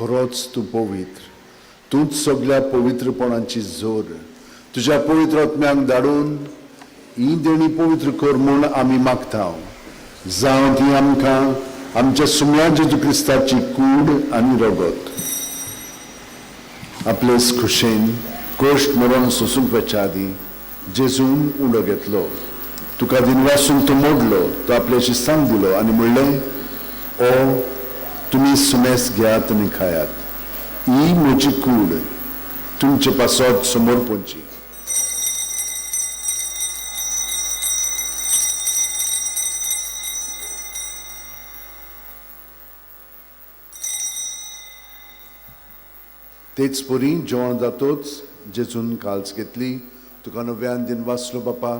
खरोच तूं पवित्र, तूंच सगळ्या पवित्रपणाची जोर. तुज्या पवित्र आत्म्याक धाडून ही देणी पवित्र कर म्हूण आमी मागता. जावं ती आमकां आमच्या सुम्या जेजू क्रिस्ताची कूड आनी रगत. आपले खुशेन गोश्ट मरण सोसूंक वच्या आदी जेजून उडो घेतलो. तुका दिनवासून तो मोडलो, तो आपल्या शिस्तांक दिलो आनी म्हणलें, ओ तुमी सुमेस घेयात आनी खायात. ही म्हजी कूड, तुमचे पासत समोर पोंची. तेच परी जेवण जातोच जेजून काल्स घेतली. तुका नव्यान दिनवासलो बापा,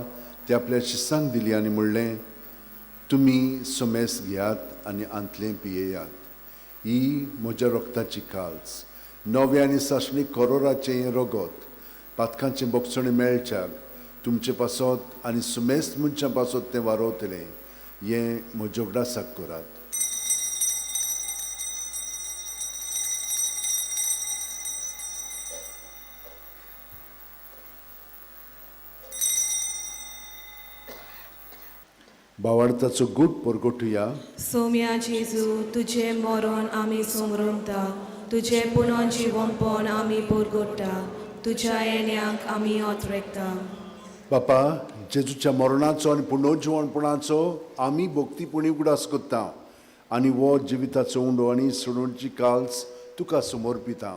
ते आपल्या शिस्तांक दिली आनी म्हणलें, तुमी सुमेस घेयात आनी आंतलें पियेयात. ही म्हज्या रोगताची काल्स, नवे आनी सासणी करोराचें रगत, पातकांचें बोगसणें मेळच्याक तुमचे पासत आनी सुमेस्त मनशां पासत तें वारोवतलें. हें म्हज्या उगडासाक करात. भावार्थाचो गूट परगटुया. सोम्या जेजू, तुझे मरण आमी समरमता, तुझे पुनः जिवनपण आमी परगट्टा, तुज्या येण्याक आमी ओतरेकता. बापा, जेजूच्या मरणाचो आनी पुनर्जिवणपणाचो आमी भक्तीपणी उगडास करता आनी वो जिविताचो उंडो आनी सोडूंची काल्स तुका समर्पिता.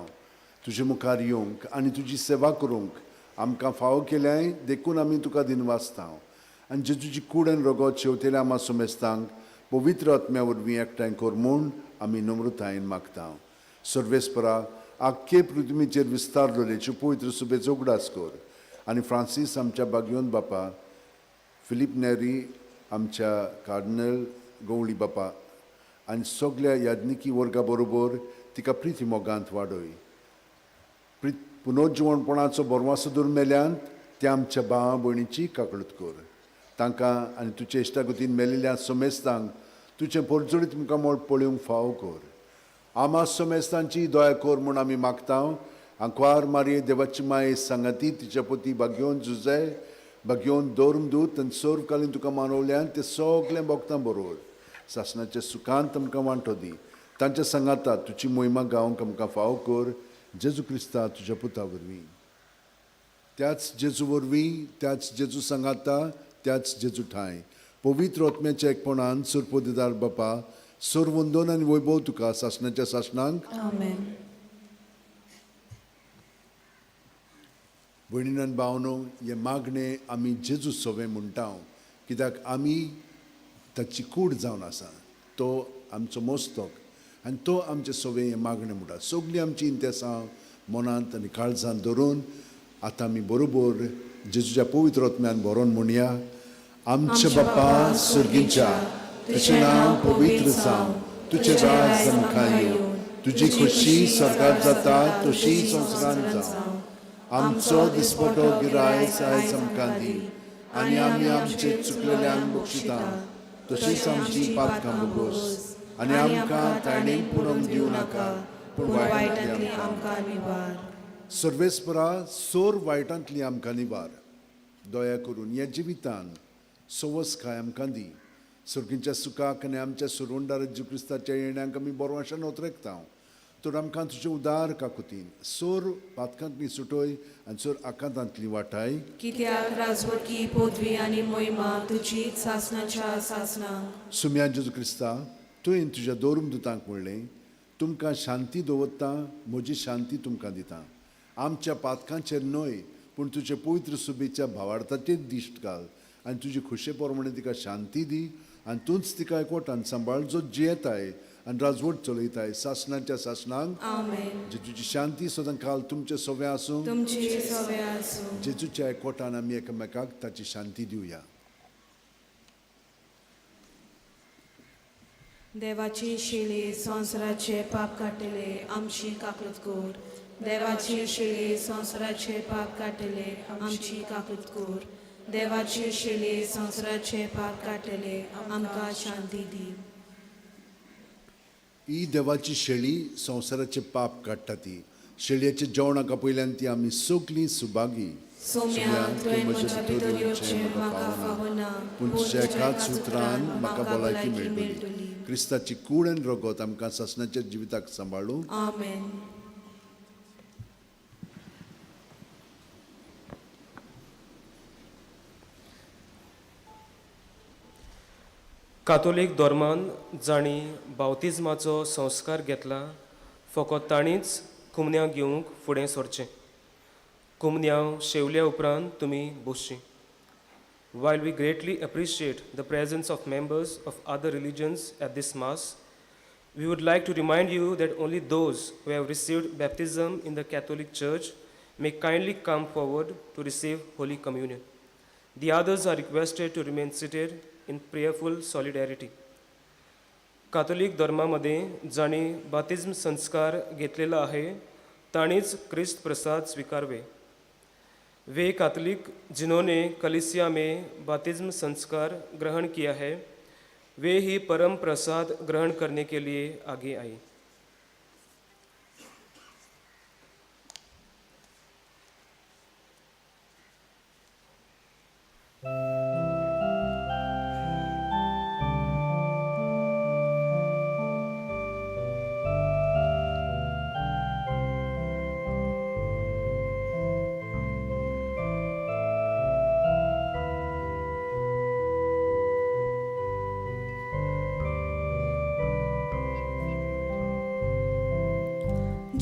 तुजे मुखार येवंक आनी तुजी सेवा करूंक आमकां फावो केल्याय देखून आमी तुका दिनवासता. आनी जेजूची कूड आनी रगत शेवतेल्या आमा सुमेस्तांक पवित्र आत्म्या वरवीं एकठांय कर म्हूण आमी नम्रतायेन मागता. सर्वेस्परा, आख्खे पृथ्वीचेर विस्तारलेल्यो पवित्र सुबेचो उगडास कर. आनी फ्रांसीस आमच्या बागयोन बापा, फिलीप नेरी आमच्या कार्डिनल गवळी बापा आनी सगळ्या याज्ञिकी वर्गा बरोबर तिका प्रिती मोगांत वाडय. पुनर्जिवणपणाचो बरवासो दवर मेल्यांत त्या आमच्या भावा भयणीची काकळूत कर. तांकां आनी तुजे इश्टागतीन मेलिल्ल्या सोमेस्तांक तुजें परजोडीत तुमकां मोळ पळोवंक फावो कर. आमा सोमेस्तांची दया कर म्हूण आमी मागता. आंकवार मारये देवाची माये सांगाती, तिच्या पती बागयोन जुजे, बागयोन दोरमदूत आनी सर्वकालीन तुका मानवल्यान ते सगळे भक्तां बरोबर सासणाच्या सुखांत आमकां वांटो दी. तांच्या सांगाता तुजी मोहिमा गावंक आमकां फावो कर. जेजू क्रिस्ता तुज्या पुता वरवीं. त्याच जेजू वरवीं, त्याच जेजू सांगाता, त्याच जेजू ठाय पवित्र आत्म्याच्या एकपणान सुरपोदेदार बापा, सर्वंदन आनी वैभव तुका सासणाच्या सासणांक. आमेन. भयणीन आनी भावनो, हे मागणे आमी जेजू सोवे म्हणटा कित्याक आमी ताची कूड जावन आसा. तो आमचो मस्तक आनी तो आमचे सोवे हे मागणे म्हणटा. सगळीं आमची इंतेसां मनांत आनी काळजांत धरून आतां आमी बरोबर जेजूच्या पवित्र आत्म्यान भरोन म्हणया. आमचे बापा सुर्गीच्या, तुजें नांव पवित्र जावं, तुजें राज आमकां येवं, तुजी खुशी स्वर्गांत जाता तशी संवसारांत जावं. आमचो दिसपटो गिरायस आयज आमकां दी आनी आमी आमचे चुकलेल्यांक बक्षिता तशीच आमची पातकां बगोस आनी आमकां तायणेक पडोवंक दिवं नाका, पूण वायटांतली आमकां निवार. सर्वेस्परा, सोर वायटांतली आमकां निवार. दया करून ह्या जिवितान सवस काय आमकां दी. सर्गीच्या सुखाक आनी आमच्या सुरवंडार जेजू क्रिस्ताच्या येण्याक आमी बोरवाशान ओतरेकता. तर आमकां तुजे उदार काकुतीन सोर पातकांतली सुटोय आनी सोर आकांतांतली वाटाय. कित्याक राजवटी, पदवी आनी मोहिमा तुजीच सासणाच्या सासणांक. सुम्या जेजू क्रिस्ता, तुवें तुज्या दोरमदूतांक म्हणलें, तुमकां शांती दवरता, म्हजी शांती तुमकां दिता. आमच्या पातकांचेर न्हय पूण तुजे पवित्र सुबेच्या भावार्थाचेर दिश्ट घाल आनी तुजी खुशे प्रमाणे तिका शांती दी आनी तूंच तिका एकवटान सांबाळ जो जियेताय आनी राजवट चलयताय सासणाच्या सासणांक. आमेन. जेजूची शांती सदां काल तुमचे सोवे आसूं. तुमचे सोवे आसूं. जेजूच्या एकवटान आमी एकामेकाक ताची शांती दिवया. देवाची शिली संवसाराचे पाप काडटले आमची काकूत कर. देवाची शिली संवसाराचे पाप काडटले आमची काकूत कर. देवाची शिली संवसाराचे पाप काडटले आमकां शांती दी. ही देवाची शेळी संवसाराचे पाप काडटा ती. शेळयेच्या जेवणाका पयल्यान ती आमी सगलीं सुभागी. सोम्या तुवें म्हज्या भितर येवचें म्हाका फावना, पूण तुज्या एकाच उतरान म्हाका भलायकी मेळटली. क्रिस्ताची कूड आनी रगत आमकां ससनाच्या जिविताक सांबाळूं. आमेन. कातोलीक धर्मान जाणी बावतिजमाचो संस्कार घेतला फकत ताणीच कुमन्यां घेवंक फुडें सरचें. कुमन्यां शेवल्या उपरांत तुमी बसचीं. While we greatly appreciate the presence of members of other religions at this Mass, we would like to remind you that only those who have received baptism in the Catholic Church may kindly come forward to receive Holy Communion. The others are requested to remain seated in prayerful solidarity. Catholic धर्मामध्ये जाणी बाप्तिस्म संस्कार घेतलेला आहे ताणीच ख्रिस्त प्रसाद स्वीकारवे. वे Catholic जिन्होंने कलीसिया में बाप्तिस्म संस्कार ग्रहण किया है वे ही परम प्रसाद ग्रहण करने के लिए आगे आए.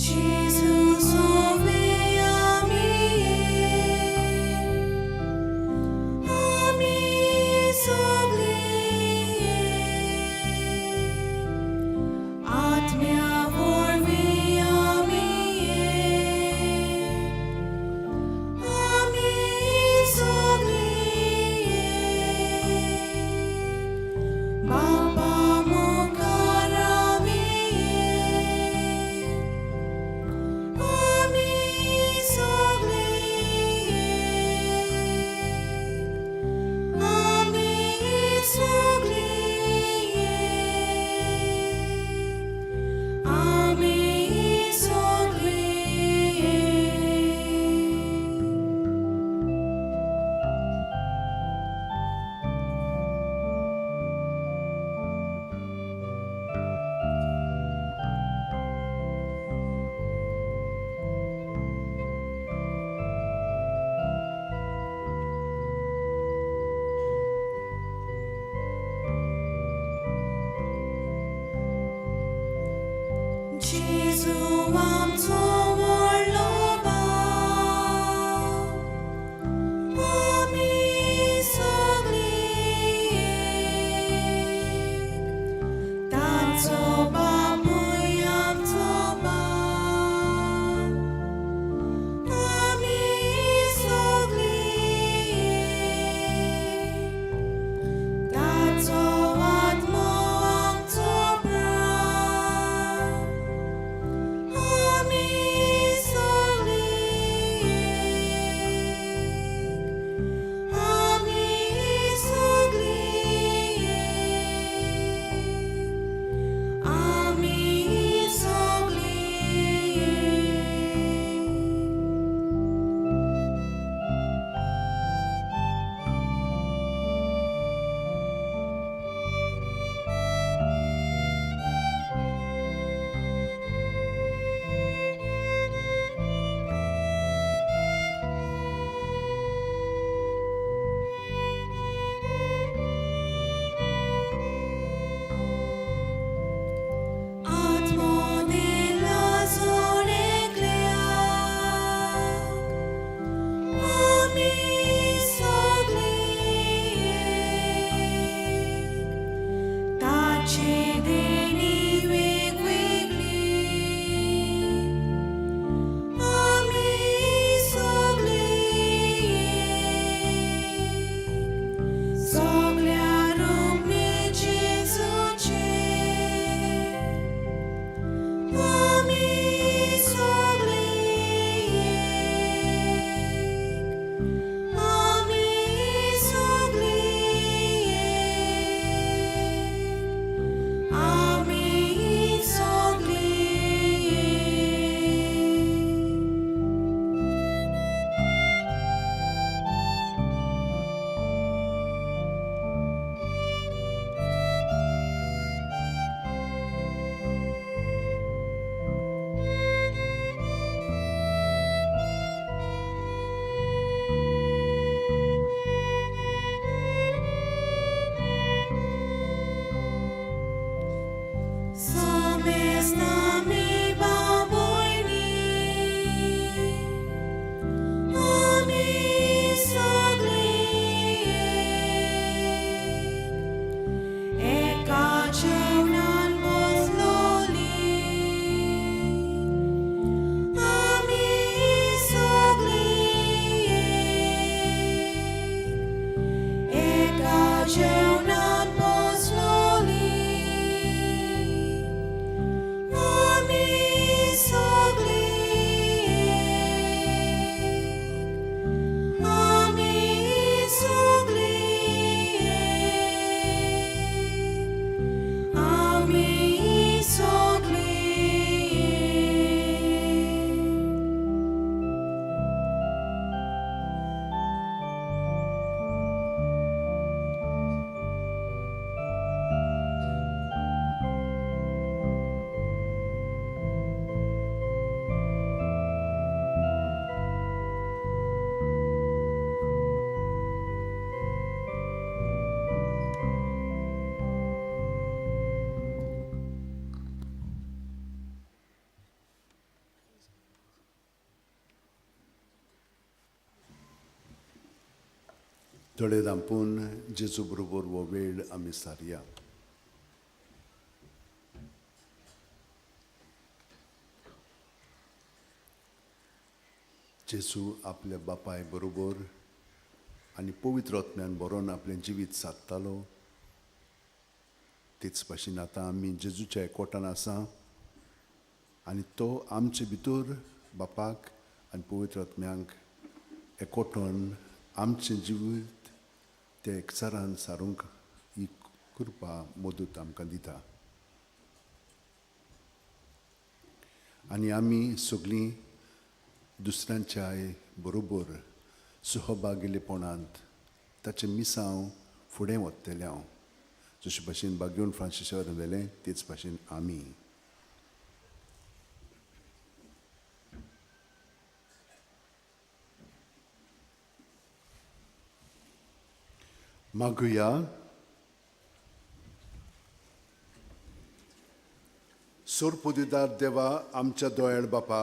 Jesus, obey ami soglie, atmea vorvi ami soglie, Baba mokarami. थोडे धांपून जेजू बरोबर हो वेळ आमी सारया. जेजू आपल्या बापाय बरोबर आनी पवित्र आत्म्यान बरोवन आपलें जिवीत सादतालो. तेच भाशेन आतां आमी जेजूच्या एकवटान आसा आनी तो आमचे भितर बापाक आनी पवित्र आत्म्यांक एकवटून आमचें जिवीत ते एकचारान सारूंक ही कृपा मदत आमकां दिता. आनी आमी सगळीं दुसऱ्यांच्या बरोबर सहभागिलेपणांत ताचें मिसांव फुडें वतले हांव. जशे भाशेन बागेवन फ्रांसिसान उलयलें तेच भाशेन आमी. मागुया. सोरपोदिदार देवा आमच्या दोयाळ बापा,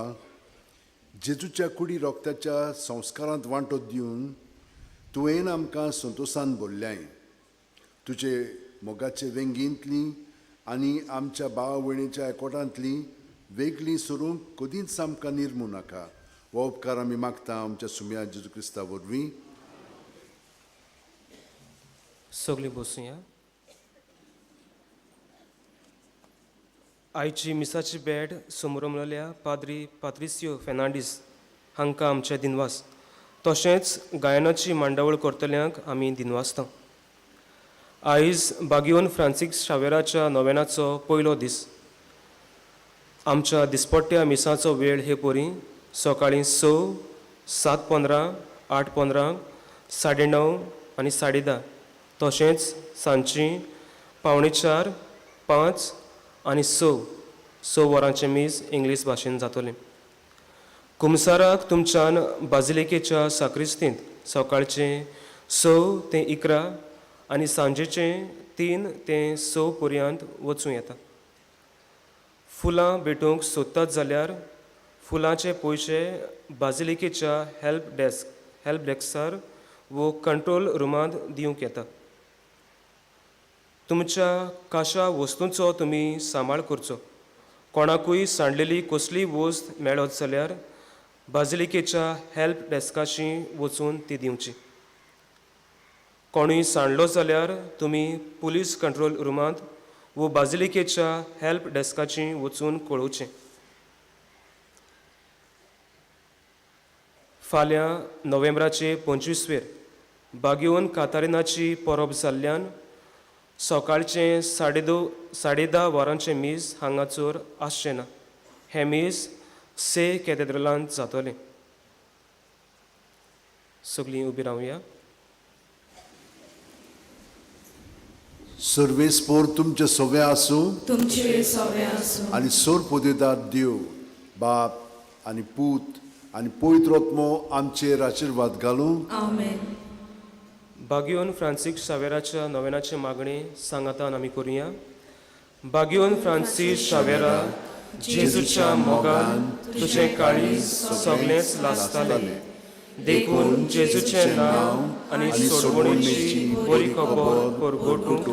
जेजूच्या कुडी रोगताच्या संस्कारांत वांटो दिवन तुवें आमकां संतोशान भरल्याय. तुजे मोगाचे वेंगींतली आनी आमच्या भाव भयणीच्या एकवटांतली वेगळी सरूंक कदींच आमकां निर्मू नाका. हो उपकार आमी मागता आमच्या सुम्या जेजू क्रिस्ता वरवीं. सगळीं बसूया. आयची मिसाची भेट समोरमलेल्या पाद्री पात्रिसियो फेर्नांडीस हांकां आमचे दिनवास. तशेंच गायनाची मांडावळ करतल्यांक आमी दिनवासता. आयज बागेवन फ्रांसीस शावेराच्या नोवेनाचो पयलो दीस. आमच्या दिसपट्ट्या मिसाचो वेळ हे परी सकाळीं 6, 7:15, 8:15, 9:30 आनी 10:30. तशेंच सांजची 4:45, 5 आनी 6 वरांचें मीस इंग्लीश भाशेन जातलें. कुमसाराक तुमच्यान बाजिलिकेच्या साक्रिस्तींत सकाळचें 6 ते 11 आनी सांजेचें 3 ते 6 पर्यंत वचूं येता. फुलां भेटूंक सोदतात जाल्यार फुलांचे पयशे बाजिलिकेच्या हेल्प डेस्कार वो कंट्रोल रुमांत दिवंक येता. तुमच्या काशा वस्तूंचो तुमी सांबाळ करचो. कोणाकूय सांडलेली कसलीय वस्त मेळत जाल्यार बाजिलिकेच्या हेल्प डेस्काशी वचून ती दिवची. कोणूय सांडलो जाल्यार तुमी पुलीस कंट्रोल रुमांत वो बाजिलिकेच्या हेल्प डेस्काची वचून कळोवचें. फाल्यां नोव्हेंबराचे 25 बागेवन कातारिनाची परब जाल्ल्यान सकाळचें 10:30 वरांचें मीस हांगासर आसचें ना. हें मीस से कॅथेड्रलांत जातलें. सगळीं उबी रावया. सर्वेस्पोर तुमचे सवे आसूं. तुमचे सवे आसूं. आनी सोरपोदिदार देव बाप आनी पूत आनी पवित्र आत्मो आमचेर आशिर्वाद घालूं. आमेन. बागेवन फ्रांसीस शावेराच्या नोवेनाचे मागणी सांगातान आमी करुया. बागेवन फ्रांसीस शावेरा, जेजूच्या मोगान तुजें काळीज सगळेंच लासतालें. देखून जेजूचें नांव आनी सोडवणेची बरी खबर परगटूंक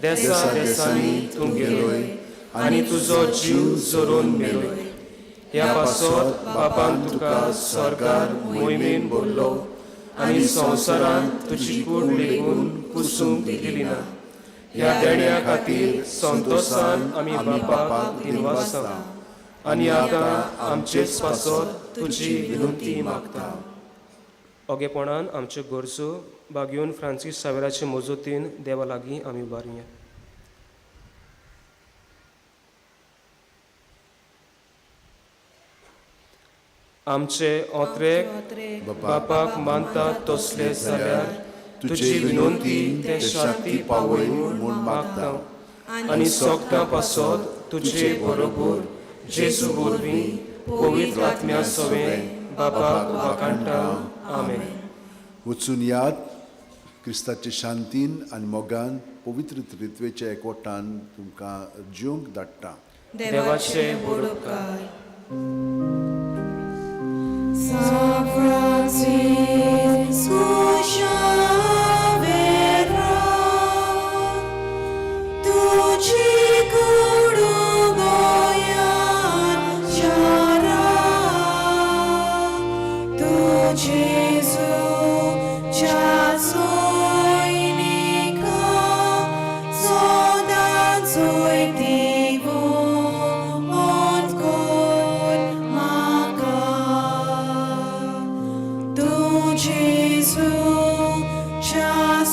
देसा देसांनी तूं गेलोय आनी तुजो जीव जोरून मेलोय. ह्या पासत बापान तुका स्वर्गार मोहिमेन भरलो आनी संवसारांत तुजी कूड लेगून कुसूंक दिली ना. ह्या देण्या खातीर संतोशान आमी बापाक दिनवासता आनी आतां आमचेच पासत तुजी विनंती मागता. ओगेपणान आमच्यो गरजो बागेवन फ्रांसीस शावेराचे मजतीन देवा लागीं आमी उबारुया. आमचे ओत्रेक बापाक मानतात तसले जाल्यार तुजी विनंती ते शांती पावय म्हूण मागता. आनी सोगता पासत तुजे बरोबर जेजू वरवीं पवित्र आत्म्या सवें बापाक वाकाणटा. आमेन. वचून याद क्रिस्ताचे शांतीन आनी मोगान पवित्र त्रित्वेच्या एकवटान तुमकां जिवंक धाडटा. देवाचे बरोबकार. St Francis Xavier. Gesù ci ha